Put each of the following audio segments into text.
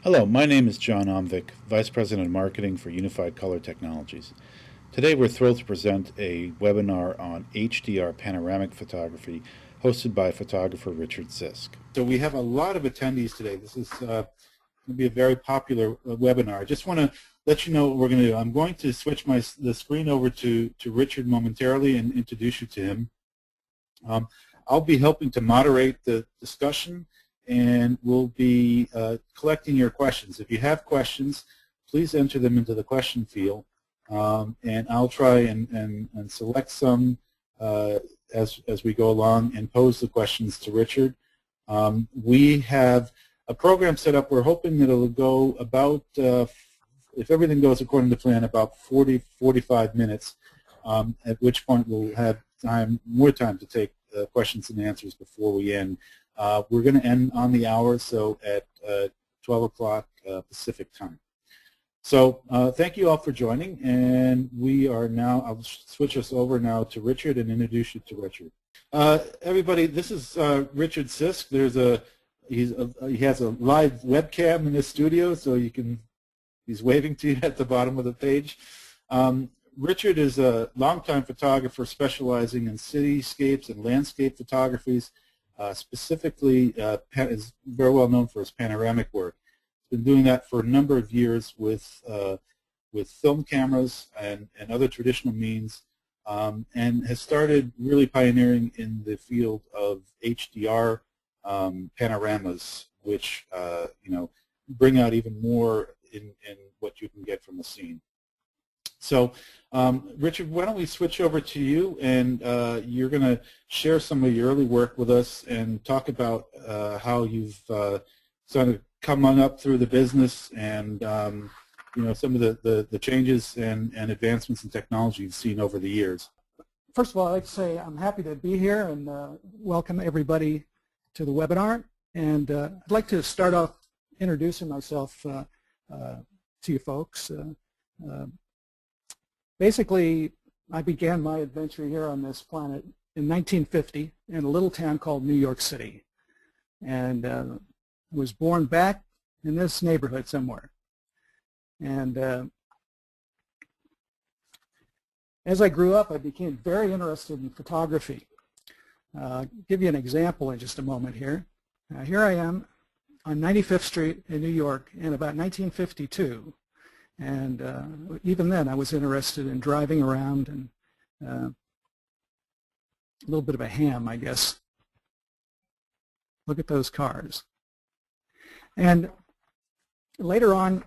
Hello, my name is John Omvik, Vice President of Marketing for Unified Color Technologies. Today we're thrilled to present a webinar on HDR panoramic photography hosted by photographer Richard Sisk. So we have a lot of attendees today. This is going to be a very popular webinar. I just want to let you know what we're going to do. I'm going to switch the screen over to Richard momentarily and introduce you to him. I'll be helping to moderate the discussion, and we'll be collecting your questions. If you have questions, please enter them into the question field, and I'll try and select some as we go along and pose the questions to Richard. We have a program set up. We're hoping that it'll go about, if everything goes according to plan, about 45 minutes, at which point we'll have more time to take questions and answers before we end. We're going to end on the hour, so at 12 o'clock Pacific time. So thank you all for joining, and we are now, I'll switch us over now to Richard and introduce you to Richard. Everybody, this is Richard Sisk. He has a live webcam in his studio, so he's waving to you at the bottom of the page. Richard is a longtime photographer specializing in cityscapes and landscape photographies. Specifically, is very well known for his panoramic work. He's been doing that for a number of years with film cameras and other traditional means, and has started really pioneering in the field of HDR panoramas, which bring out even more in what you can get from the scene. So, Richard, why don't we switch over to you, and you're going to share some of your early work with us and talk about how you've sort of come on up through the business and some of the changes and advancements in technology you've seen over the years. First of all, I'd like to say I'm happy to be here and welcome everybody to the webinar. And I'd like to start off introducing myself to you folks. Basically, I began my adventure here on this planet in 1950 in a little town called New York City, and was born back in this neighborhood somewhere. And as I grew up, I became very interested in photography. I'll give you an example in just a moment here. Here I am on 95th Street in New York in about 1952. And even then, I was interested in driving around and a little bit of a ham, I guess. Look at those cars. And later on,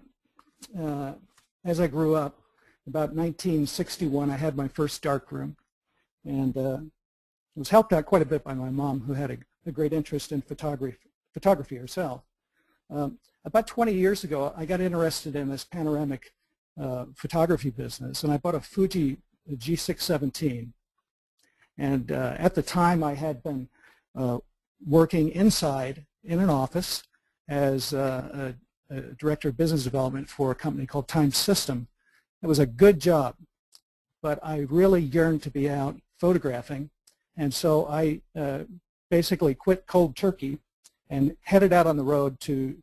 as I grew up, about 1961, I had my first darkroom, and was helped out quite a bit by my mom, who had a great interest in photography herself. About 20 years ago, I got interested in this panoramic photography business, and I bought a Fuji G617. And at the time, I had been working inside in an office as a director of business development for a company called Time System. It was a good job, but I really yearned to be out photographing, and so I basically quit cold turkey and headed out on the road to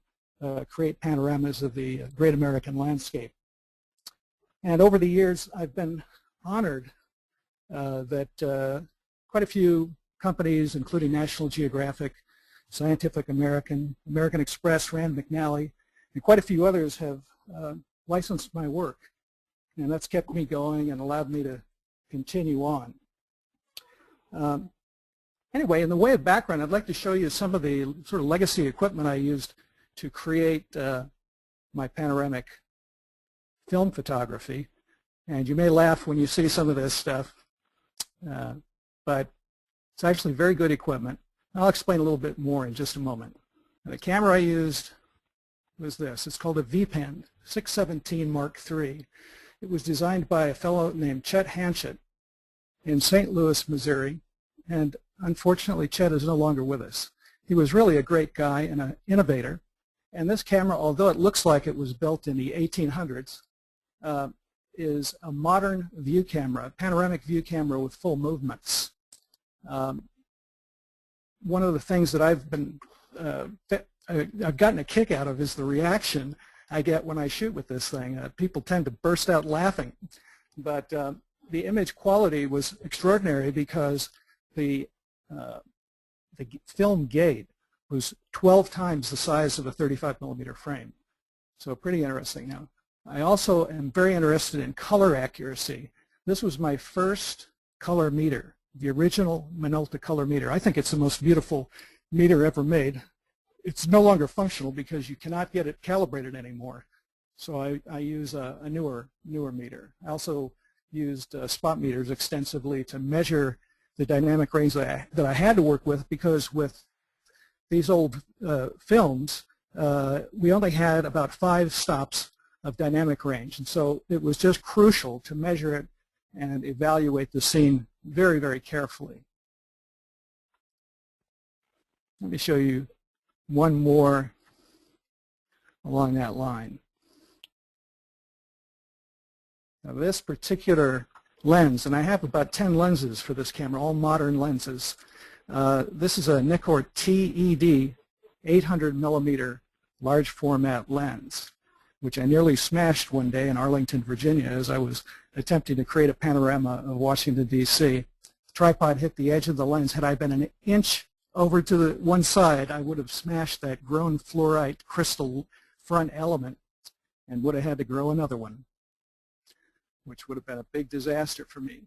create panoramas of the great American landscape. And over the years, I've been honored that quite a few companies, including National Geographic, Scientific American, American Express, Rand McNally, and quite a few others have licensed my work. And that's kept me going and allowed me to continue on. Anyway, in the way of background, I'd like to show you some of the sort of legacy equipment I used to create my panoramic film photography. And you may laugh when you see some of this stuff, but it's actually very good equipment. I'll explain a little bit more in just a moment. The camera I used was this. It's called a V-Pen 617 Mark III. It was designed by a fellow named Chet Hanchett in St. Louis, Missouri, and unfortunately Chet is no longer with us. He was really a great guy and an innovator. And this camera, although it looks like it was built in the 1800s, is a modern view camera, a panoramic view camera with full movements. One of the things that I've been I've gotten a kick out of is the reaction I get when I shoot with this thing. People tend to burst out laughing. But the image quality was extraordinary because the film gate was 12 times the size of a 35mm frame. So pretty interesting. Now, I also am very interested in color accuracy. This was my first color meter, the original Minolta color meter. I think it's the most beautiful meter ever made. It's no longer functional because you cannot get it calibrated anymore. So I use a newer meter. I also used spot meters extensively to measure the dynamic range that I had to work with, because with these old films, we only had about 5 stops of dynamic range. And so it was just crucial to measure it and evaluate the scene very, very carefully. Let me show you one more along that line. Now this particular lens, and I have about 10 lenses for this camera, all modern lenses. This is a Nikkor TED 800mm large format lens, which I nearly smashed one day in Arlington, Virginia, as I was attempting to create a panorama of Washington, D.C. The tripod hit the edge of the lens. Had I been an inch over to the one side, I would have smashed that grown fluorite crystal front element and would have had to grow another one, which would have been a big disaster for me.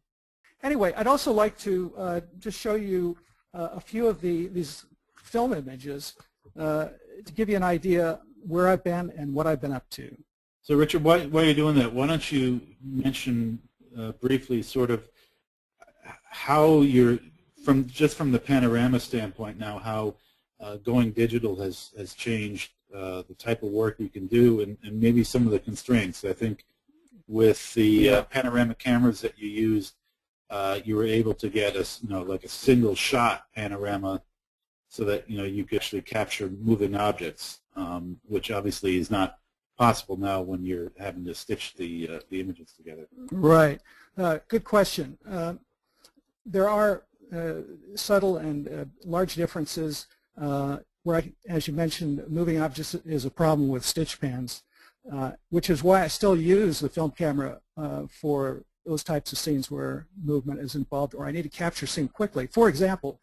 Anyway, I'd also like to just show you a few of these film images to give you an idea where I've been and what I've been up to. So Richard, while you're doing that, why don't you mention briefly sort of how you're, from the panorama standpoint now, how going digital has changed the type of work you can do, and maybe some of the constraints. I think with the panoramic cameras that you used, you were able to get like a single shot panorama, so that you could actually capture moving objects, which obviously is not possible now when you're having to stitch the images together. Right. Good question. There are subtle and large differences where, as you mentioned, moving objects is a problem with stitch pans, which is why I still use the film camera for those types of scenes where movement is involved or I need to capture a scene quickly. For example,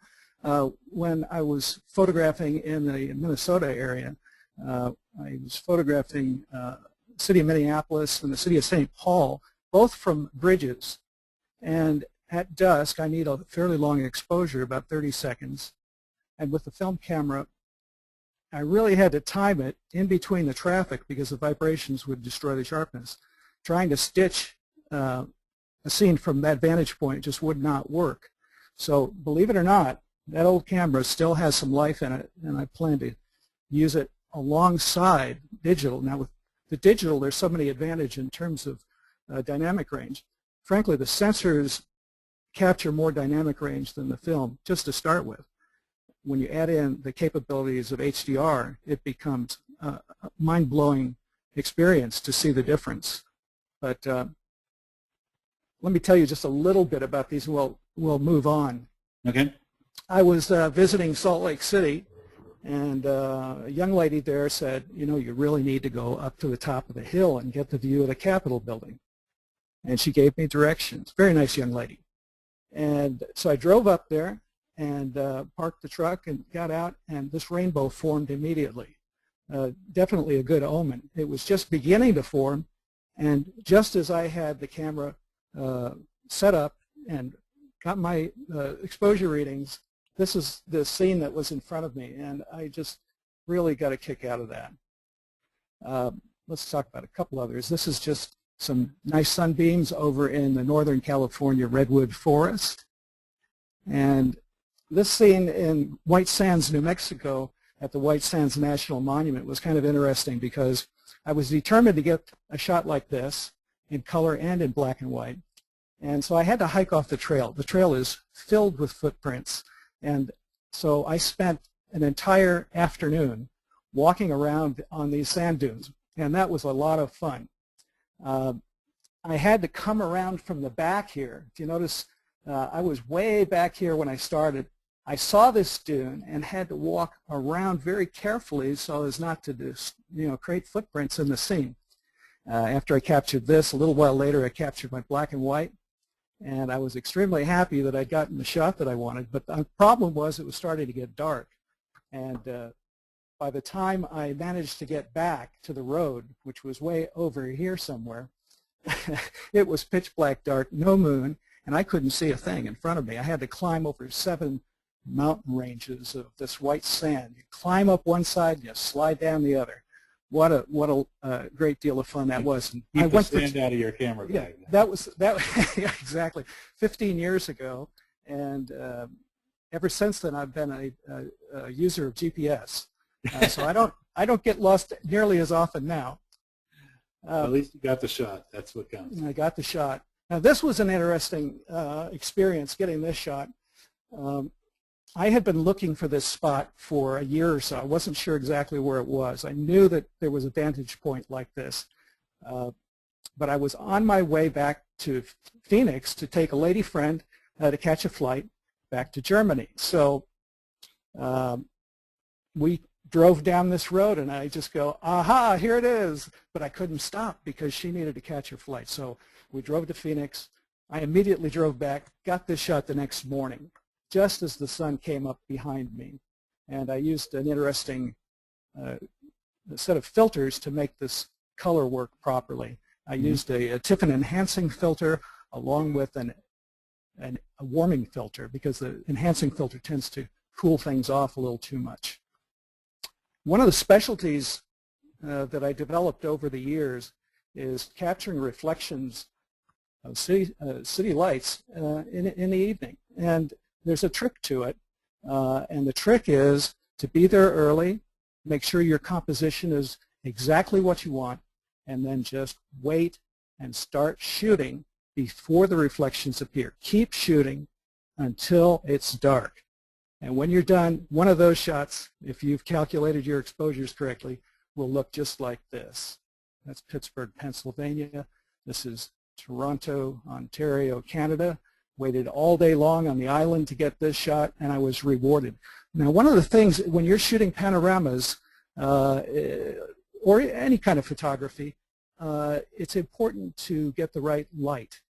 when I was photographing in the Minnesota area, I was photographing the city of Minneapolis and the city of St. Paul, both from bridges. And at dusk, I need a fairly long exposure, about 30 seconds. And with the film camera, I really had to time it in between the traffic because the vibrations would destroy the sharpness. Trying to stitch a scene from that vantage point just would not work. So believe it or not, that old camera still has some life in it, and I plan to use it alongside digital. Now with the digital, there's so many advantages in terms of dynamic range. Frankly, the sensors capture more dynamic range than the film, just to start with. When you add in the capabilities of HDR, it becomes a mind-blowing experience to see the difference. But let me tell you just a little bit about these, and we'll move on. Okay. I was visiting Salt Lake City, and a young lady there said, you really need to go up to the top of the hill and get the view of the Capitol building. And she gave me directions. Very nice young lady. And so I drove up there and parked the truck and got out, and this rainbow formed immediately. Definitely a good omen. It was just beginning to form, and just as I had the camera set up and got my exposure readings, this is the scene that was in front of me, and I just really got a kick out of that. Let's talk about a couple others. This is just some nice sunbeams over in the Northern California redwood forest. And this scene in White Sands, New Mexico, at the White Sands National Monument was kind of interesting because I was determined to get a shot like this in color and in black and white. And so I had to hike off the trail. The trail is filled with footprints. And so I spent an entire afternoon walking around on these sand dunes, and that was a lot of fun. I had to come around from the back here. If you notice, I was way back here when I started. I saw this dune and had to walk around very carefully so as not to just, create footprints in the scene. After I captured this, a little while later I captured my black and white, and I was extremely happy that I'd gotten the shot that I wanted, but the problem was it was starting to get dark. And by the time I managed to get back to the road, which was way over here somewhere, it was pitch black dark, no moon, and I couldn't see a thing in front of me. I had to climb over 7 mountain ranges of this white sand. You climb up one side and you slide down the other. What a great deal of fun that was. And Keep the sand out of your camera bag. Yeah, that was yeah, exactly. 15 years ago, and ever since then I've been a user of GPS. So I don't get lost nearly as often now. At least you got the shot. That's what counts. I got the shot. Now this was an interesting experience getting this shot. I had been looking for this spot for a year or so. I wasn't sure exactly where it was. I knew that there was a vantage point like this. But I was on my way back to Phoenix to take a lady friend to catch a flight back to Germany. So we drove down this road, and I just go, aha, here it is. But I couldn't stop because she needed to catch her flight. So we drove to Phoenix. I immediately drove back, got this shot the next morning, just as the sun came up behind me. And I used an interesting set of filters to make this color work properly. I used a Tiffin enhancing filter along with a warming filter, because the enhancing filter tends to cool things off a little too much. One of the specialties that I developed over the years is capturing reflections of city lights in the evening. And there's a trick to it, and the trick is to be there early, make sure your composition is exactly what you want, and then just wait and start shooting before the reflections appear. Keep shooting until it's dark. And when you're done, one of those shots, if you've calculated your exposures correctly, will look just like this. That's Pittsburgh, Pennsylvania. This is Toronto, Ontario, Canada. Waited all day long on the island to get this shot, and I was rewarded. Now, one of the things when you're shooting panoramas or any kind of photography, it's important to get the right light,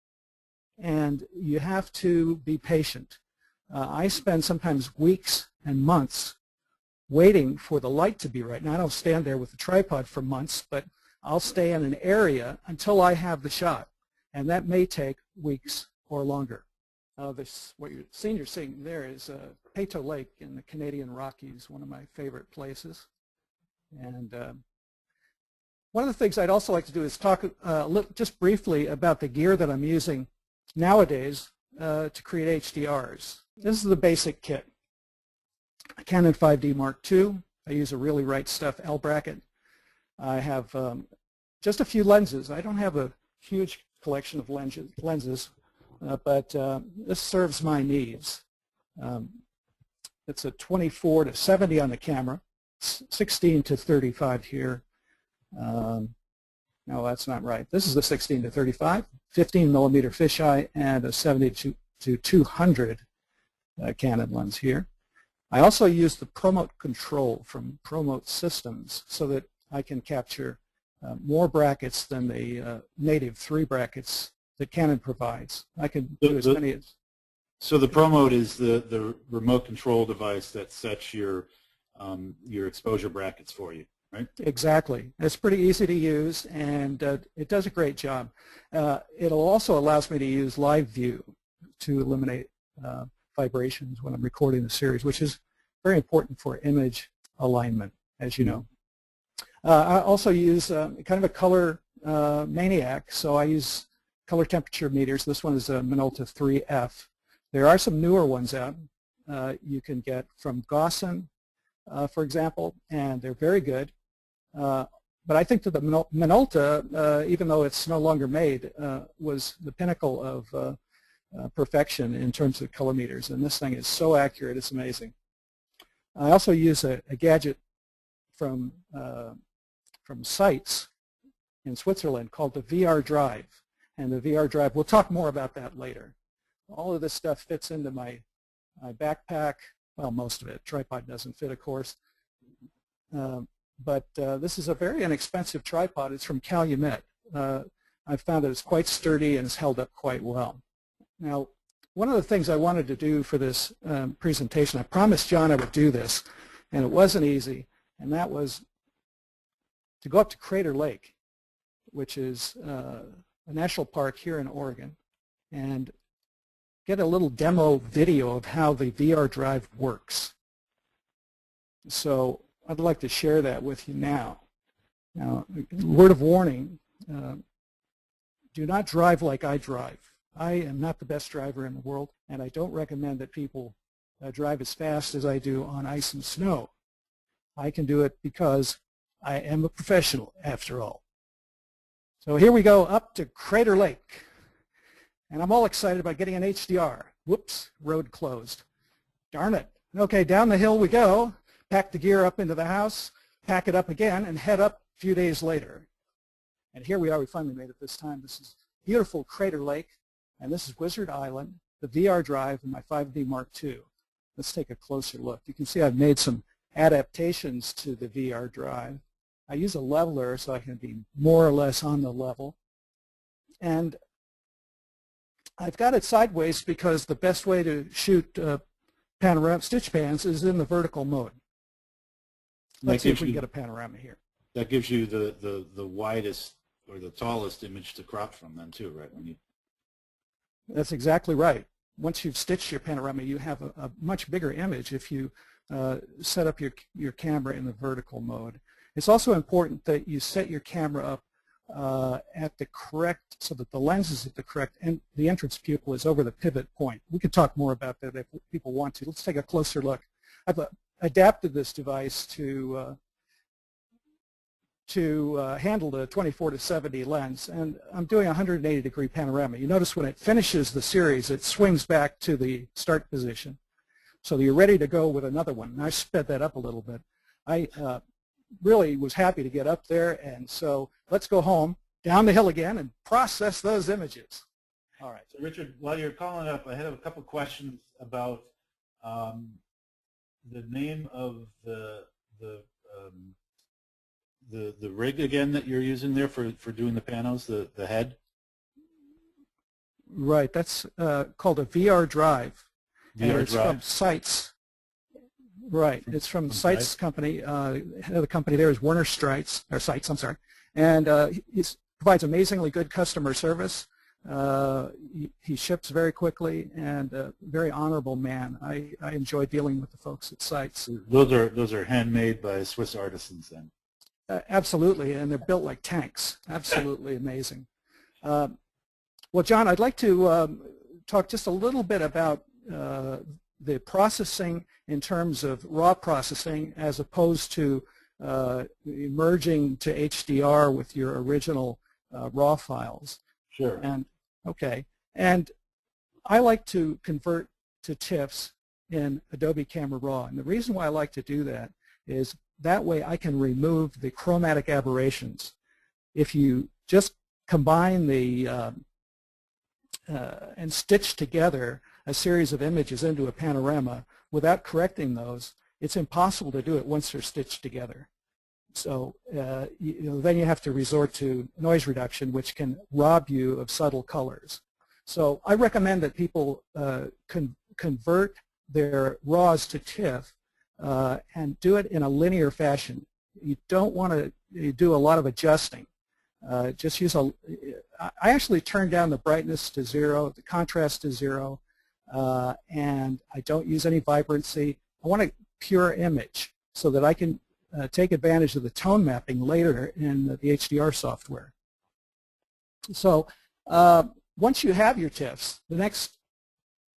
and you have to be patient. I spend sometimes weeks and months waiting for the light to be right. Now, I don't stand there with a tripod for months, but I'll stay in an area until I have the shot, and that may take weeks or longer. What you're seeing there is Peyto Lake in the Canadian Rockies, one of my favorite places. And one of the things I'd also like to do is talk just briefly about the gear that I'm using nowadays to create HDRs. This is the basic kit. A Canon 5D Mark II. I use a Really Right Stuff L bracket. I have just a few lenses. I don't have a huge collection of lenses. But this serves my needs. It's a 24 to 70 on the camera, 16 to 35 here. No, that's not right. This is the 16 to 35, 15 millimeter fisheye, and a 70 to 200 Canon lens here. I also use the Promote control from Promote Systems so that I can capture more brackets than the native 3 brackets that Canon provides. I can do as many as. So the Promote is the remote control device that sets your exposure brackets for you, right? Exactly. It's pretty easy to use, and it does a great job. It also allows me to use live view to eliminate vibrations when I'm recording the series, which is very important for image alignment, as you know. I also use kind of a color maniac, so I use color temperature meters. This one is a Minolta 3F. There are some newer ones out you can get from Gaussen, for example, and they're very good. But I think that the Minolta, even though it's no longer made, was the pinnacle of perfection in terms of color meters, and this thing is so accurate, it's amazing. I also use a gadget from Sites in Switzerland called the VR Drive. And the VR Drive, we'll talk more about that later. All of this stuff fits into my backpack. well, most of it. Tripod doesn't fit, of course. But this is a very inexpensive tripod. It's from Calumet. I've found that it's quite sturdy and it's held up quite well. Now, one of the things I wanted to do for this presentation, I promised John I would do this, and it wasn't easy, and that was to go up to Crater Lake, which is a national park here in Oregon, and get a little demo video of how the VR drive works. So I'd like to share that with you now. Now, word of warning, do not drive like I drive. I am not the best driver in the world, and I don't recommend that people drive as fast as I do on ice and snow. I can do it because I am a professional, after all. So here we go up to Crater Lake, and I'm all excited about getting an HDR. Whoops, road closed. Darn it. Okay, down the hill we go, pack the gear up into the house, pack it up again, and head up a few days later. And here we are, we finally made it this time. This is beautiful Crater Lake, and this is Wizard Island, the VR drive, and my 5D Mark II. Let's take a closer look. You can see I've made some adaptations to the VR drive. I use a leveler so I can be more or less on the level. And I've got it sideways because the best way to shoot panorama stitch pans is in the vertical mode. Let's see if we can get a panorama here. That gives you the widest or the tallest image to crop from then too, right? That's exactly right. Once you've stitched your panorama, you have a much bigger image if you set up your camera in the vertical mode. It's also important that you set your camera up at the correct, so that the lens is at the correct, and the entrance pupil is over the pivot point. We could talk more about that if people want to. Let's take a closer look. I've adapted this device to handle the 24-70 lens, and I'm doing a 180-degree panorama. You notice when it finishes the series, it swings back to the start position, so that you're ready to go with another one. And I sped that up a little bit. I really was happy to get up there, and so let's go home, down the hill again, and process those images. All right. So Richard, while you're calling up, I had a couple questions about the name of the rig again that you're using there for doing the panos, the head. Right. That's called a VR drive. VR and it's drive. from Sites. Right. It's from Sites company. Head of the company there is Werner Sites, I'm sorry. And he provides amazingly good customer service. He ships very quickly, and a very honorable man. I enjoy dealing with the folks at Sites. Those are handmade by Swiss artisans then. Absolutely, and they're built like tanks. Absolutely amazing. Well, John, I'd like to talk just a little bit about the processing in terms of raw processing as opposed to merging to HDR with your original raw files. Sure. And okay, and I like to convert to TIFFs in Adobe Camera Raw, and the reason why I like to do that is that way I can remove the chromatic aberrations. If you just combine the and stitch together a series of images into a panorama without correcting those, it's impossible to do it once they're stitched together. So then you have to resort to noise reduction, which can rob you of subtle colors. So I recommend that people convert their RAWs to TIFF and do it in a linear fashion. You don't want to do a lot of adjusting. Just use I actually turn down the brightness to 0, the contrast to 0, and I don't use any vibrancy. I want a pure image so that I can take advantage of the tone mapping later in the HDR software. So once you have your TIFFs, the next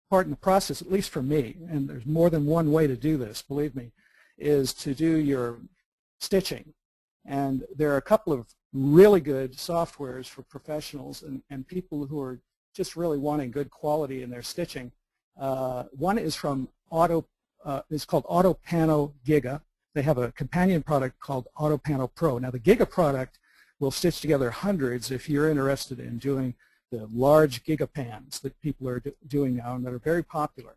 part in the process, at least for me, and there's more than one way to do this, believe me, is to do your stitching. And there are a couple of really good softwares for professionals and people who are just really wanting good quality in their stitching. One is from it's called AutoPano Giga. They have a companion product called AutoPano Pro. Now the Giga product will stitch together hundreds if you're interested in doing the large gigapans that people are doing now and that are very popular.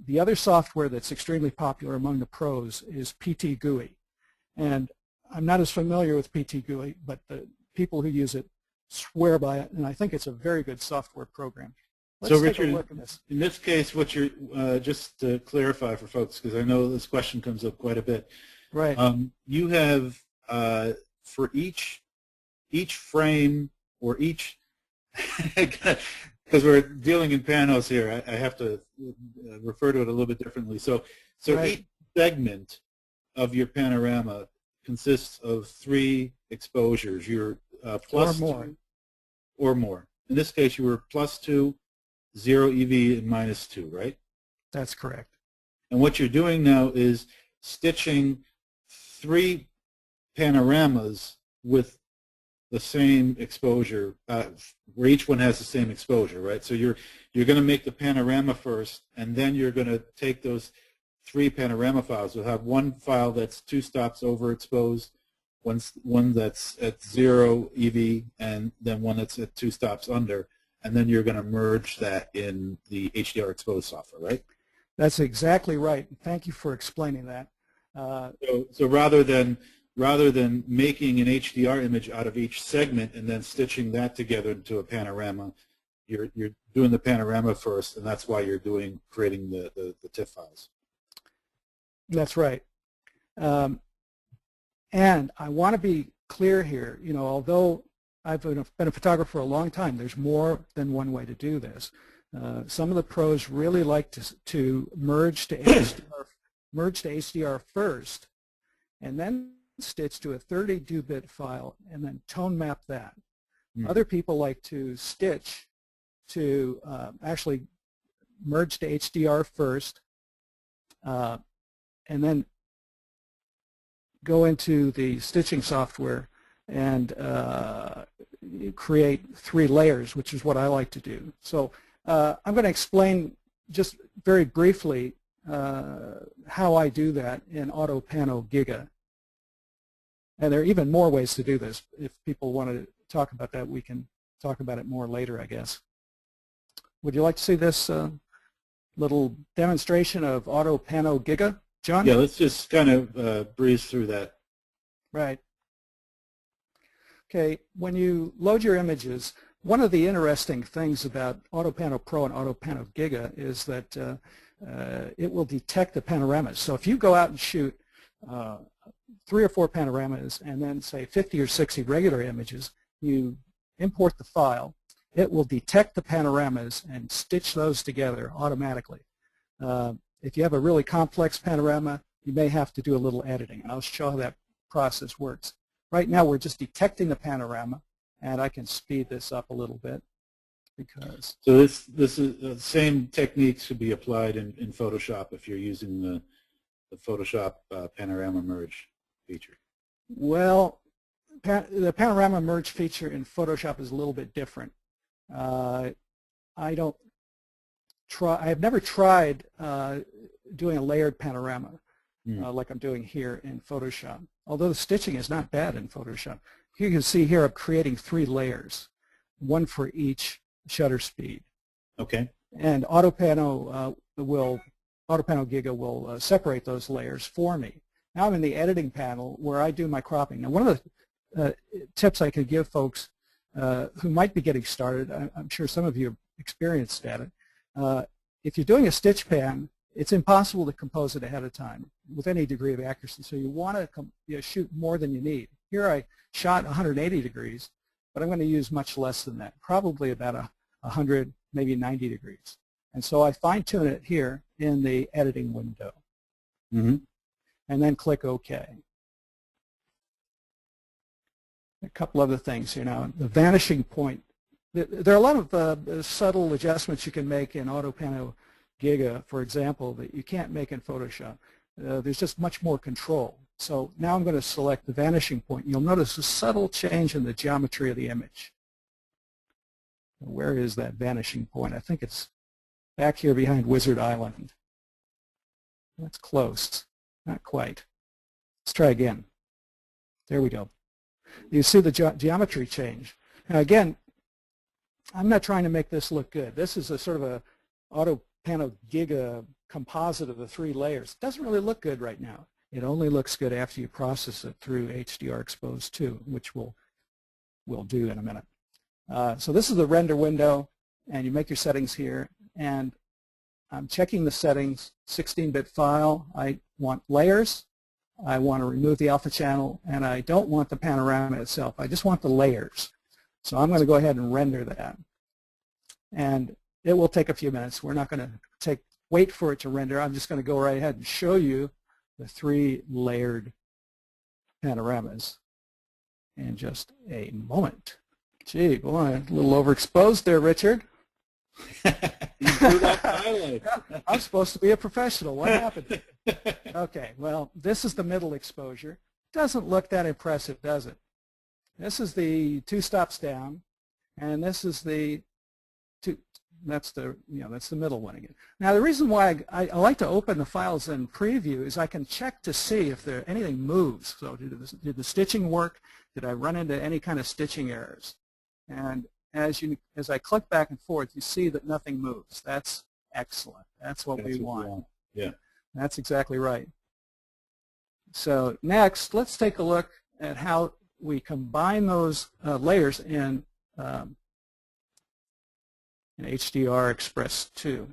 The other software that's extremely popular among the pros is PT GUI. And I'm not as familiar with PT GUI, but the people who use it swear by it, and I think it's a very good software program. Let's So take Richard, a look at this. in this case, what you're, just to clarify for folks, because I know this question comes up quite a bit. Right. You have, for each frame or each, because we're dealing in panos here, I have to refer to it a little bit differently. So Right. each segment of your panorama consists of 3 exposures. You're plus Or more. 2 or more. In this case, you were +2, 0 EV, and -2, right? That's correct. And what you're doing now is stitching 3 panoramas with the same exposure, where each one has the same exposure, right? So you're going to make the panorama first, and then you're going to take those 3 panorama files. You'll have one file that's 2 stops overexposed, one that's at 0 EV, and then one that's at 2 stops under, and then you're going to merge that in the HDR exposed software, right? That's exactly right. Thank you for explaining that. So rather than making an HDR image out of each segment and then stitching that together into a panorama, you're doing the panorama first, and that's why you're creating the TIFF files. That's right. And I want to be clear here, you know, although I've been a photographer for a long time, there's more than one way to do this. Some of the pros really like to merge to HDR first, and then stitch to a 32-bit file and then tone map that. Other people like to stitch to actually merge to HDR first, and then go into the stitching software and create 3 layers, which is what I like to do. So I'm going to explain just very briefly how I do that in Auto Pano Giga. And there are even more ways to do this. If people want to talk about that, we can talk about it more later, I guess. Would you like to see this little demonstration of Auto Pano Giga, John? Yeah, let's just kind of breeze through that. Right. Okay, when you load your images, one of the interesting things about Auto Pano Pro and Auto Pano Giga is that it will detect the panoramas. So if you go out and shoot 3 or 4 panoramas and then say 50 or 60 regular images, you import the file, it will detect the panoramas and stitch those together automatically. If you have a really complex panorama, you may have to do a little editing, and I'll show how that process works. Right now we're just detecting the panorama, and I can speed this up a little bit because... So this is the same technique should be applied in Photoshop if you're using the Photoshop panorama merge feature. Well, the panorama merge feature in Photoshop is a little bit different. I have never tried doing a layered panorama like I'm doing here in Photoshop, although the stitching is not bad in Photoshop. You can see here I'm creating 3 layers, one for each shutter speed. Okay. And Auto Pano Giga will separate those layers for me. Now I'm in the editing panel where I do my cropping. Now one of the tips I could give folks who might be getting started, I'm sure some of you are experienced at it, if you're doing a stitch pan, it's impossible to compose it ahead of time with any degree of accuracy. So you want to shoot more than you need. Here I shot 180 degrees, but I'm going to use much less than that, probably about 100, maybe 90 degrees. And so I fine-tune it here in the editing window. And then click OK. A couple other things here now. The vanishing point. There are a lot of subtle adjustments you can make in Auto Pano Giga, for example, that you can't make in Photoshop. There's just much more control. So now I'm going to select the vanishing point. You'll notice a subtle change in the geometry of the image. Where is that vanishing point? I think it's back here behind Wizard Island. That's close. Not quite. Let's try again. There we go. You see the geometry change. Now again, I'm not trying to make this look good. This is a sort of a Auto Pano Giga composite of the 3 layers. It doesn't really look good right now. It only looks good after you process it through HDR Expose 2, which we'll do in a minute. So this is the render window, and you make your settings here, and I'm checking the settings, 16-bit file. I want layers. I want to remove the alpha channel, and I don't want the panorama itself. I just want the layers. So I'm going to go ahead and render that. And it will take a few minutes. We're not going to wait for it to render. I'm just going to go right ahead and show you the 3 layered panoramas in just a moment. Gee, boy, a little overexposed there, Richard. You threw that highlight. I'm supposed to be a professional. What happened? Okay, well, this is the middle exposure. Doesn't look that impressive, does it? This is the 2 stops down, and this is the that's the middle one again. Now, the reason why I like to open the files in preview is I can check to see if anything moves. So did the stitching work? Did I run into any kind of stitching errors? And as I click back and forth, you see that nothing moves. That's excellent. That's what we want. Yeah. That's exactly right. So next, let's take a look at how we combine those layers in HDR Express 2.